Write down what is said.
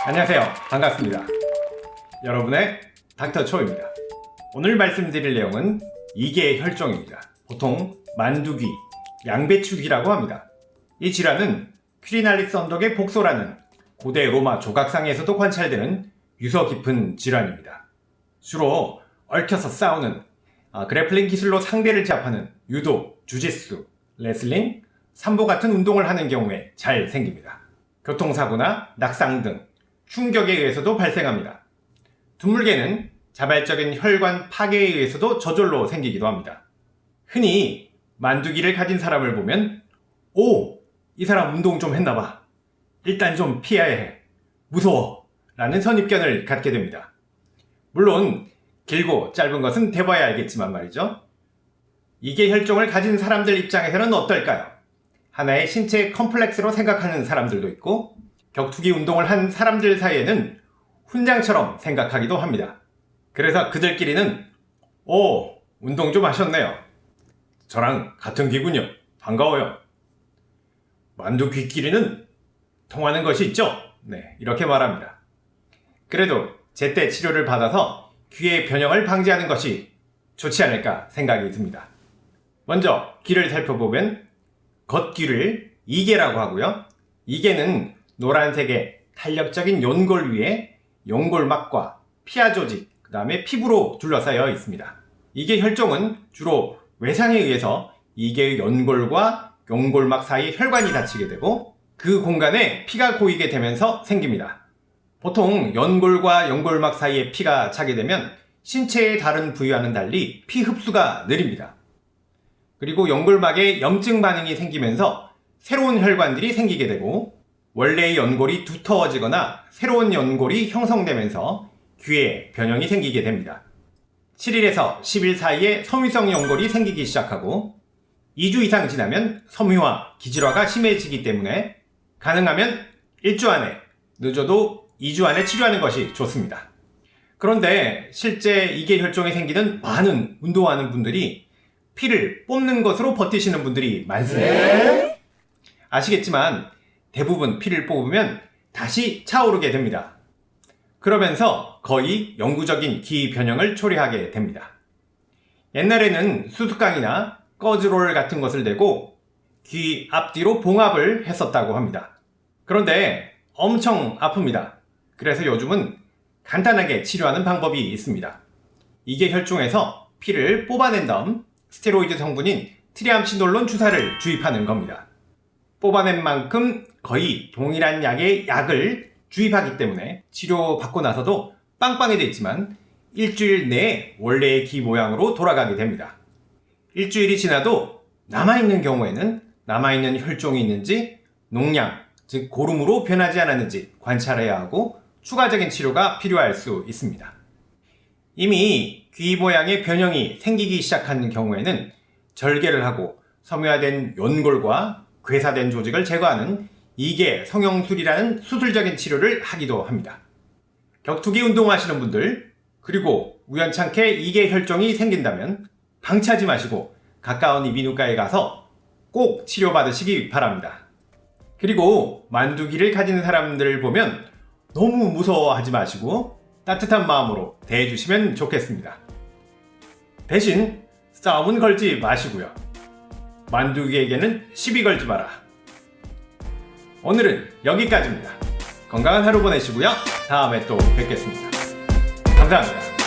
안녕하세요. 반갑습니다. 여러분의 닥터초입니다. 오늘 말씀드릴 내용은 이계 혈종입니다. 보통 만두귀, 양배추귀라고 합니다. 이 질환은 퀴리날리스 언덕의 복소라는 고대 로마 조각상에서도 관찰되는 유서 깊은 질환입니다. 주로 얽혀서 싸우는, 그래플링 기술로 상대를 제압하는 유도, 주짓수, 레슬링, 삼보 같은 운동을 하는 경우에 잘 생깁니다. 교통사고나 낙상 등 충격에 의해서도 발생합니다. 드물게는 자발적인 혈관 파괴에 의해서도 저절로 생기기도 합니다. 흔히 만두귀를 가진 사람을 보면 오! 이 사람 운동 좀 했나봐. 일단 좀 피해야 해. 무서워. 라는 선입견을 갖게 됩니다. 물론 길고 짧은 것은 대봐야 알겠지만 말이죠. 이계 혈종을 가진 사람들 입장에서는 어떨까요? 하나의 신체 컴플렉스로 생각하는 사람들도 있고 격투기 운동을 한 사람들 사이에는 훈장처럼 생각하기도 합니다. 그래서 그들끼리는 오, 운동 좀 하셨네요. 저랑 같은 귀군요. 반가워요. 만두귀끼리는 통하는 것이 있죠? 네, 이렇게 말합니다. 그래도 제때 치료를 받아서 귀의 변형을 방지하는 것이 좋지 않을까 생각이 듭니다. 먼저 귀를 살펴보면 겉귀를 이계라고 하고요. 이계는 노란색의 탄력적인 연골 위에 연골막과 피하 조직, 그 다음에 피부로 둘러싸여 있습니다. 이계 혈종은 주로 외상에 의해서 이계의 연골과 연골막 사이 혈관이 닫히게 되고 그 공간에 피가 고이게 되면서 생깁니다. 보통 연골과 연골막 사이에 피가 차게 되면 신체의 다른 부위와는 달리 피 흡수가 느립니다. 그리고 연골막에 염증 반응이 생기면서 새로운 혈관들이 생기게 되고 원래의 연골이 두터워지거나 새로운 연골이 형성되면서 귀에 변형이 생기게 됩니다. 7일에서 10일 사이에 섬유성 연골이 생기기 시작하고 2주 이상 지나면 섬유화, 기질화가 심해지기 때문에 가능하면 1주 안에, 늦어도 2주 안에 치료하는 것이 좋습니다. 그런데 실제 이계 혈종이 생기는 많은 운동하는 분들이 피를 뽑는 것으로 버티시는 분들이 많습니다. 아시겠지만 대부분 피를 뽑으면 다시 차오르게 됩니다. 그러면서 거의 영구적인 귀 변형을 초래하게 됩니다. 옛날에는 수수깡이나 꺼즈롤 같은 것을 대고 귀 앞뒤로 봉합을 했었다고 합니다. 그런데 엄청 아픕니다. 그래서 요즘은 간단하게 치료하는 방법이 있습니다. 이계 혈종에서 피를 뽑아낸 다음 스테로이드 성분인 트리암시놀론 주사를 주입하는 겁니다. 뽑아낸 만큼 거의 동일한 양의 약을 주입하기 때문에 치료받고 나서도 빵빵해져 있지만 일주일 내에 원래의 귀 모양으로 돌아가게 됩니다. 일주일이 지나도 남아있는 경우에는 남아있는 혈종이 있는지 농양, 즉 고름으로 변하지 않았는지 관찰해야 하고 추가적인 치료가 필요할 수 있습니다. 이미 귀 모양의 변형이 생기기 시작한 경우에는 절개를 하고 섬유화된 연골과 괴사된 조직을 제거하는 이계 성형술이라는 수술적인 치료를 하기도 합니다. 격투기 운동하시는 분들, 그리고 우연찮게 이계 혈종이 생긴다면 방치하지 마시고 가까운 이비인후과에 가서 꼭 치료받으시기 바랍니다. 그리고 만두귀를 가진 사람들을 보면 너무 무서워하지 마시고 따뜻한 마음으로 대해주시면 좋겠습니다. 대신 싸움은 걸지 마시고요. 만두귀에게는 시비 걸지 마라. 오늘은 여기까지입니다. 건강한 하루 보내시고요. 다음에 또 뵙겠습니다. 감사합니다.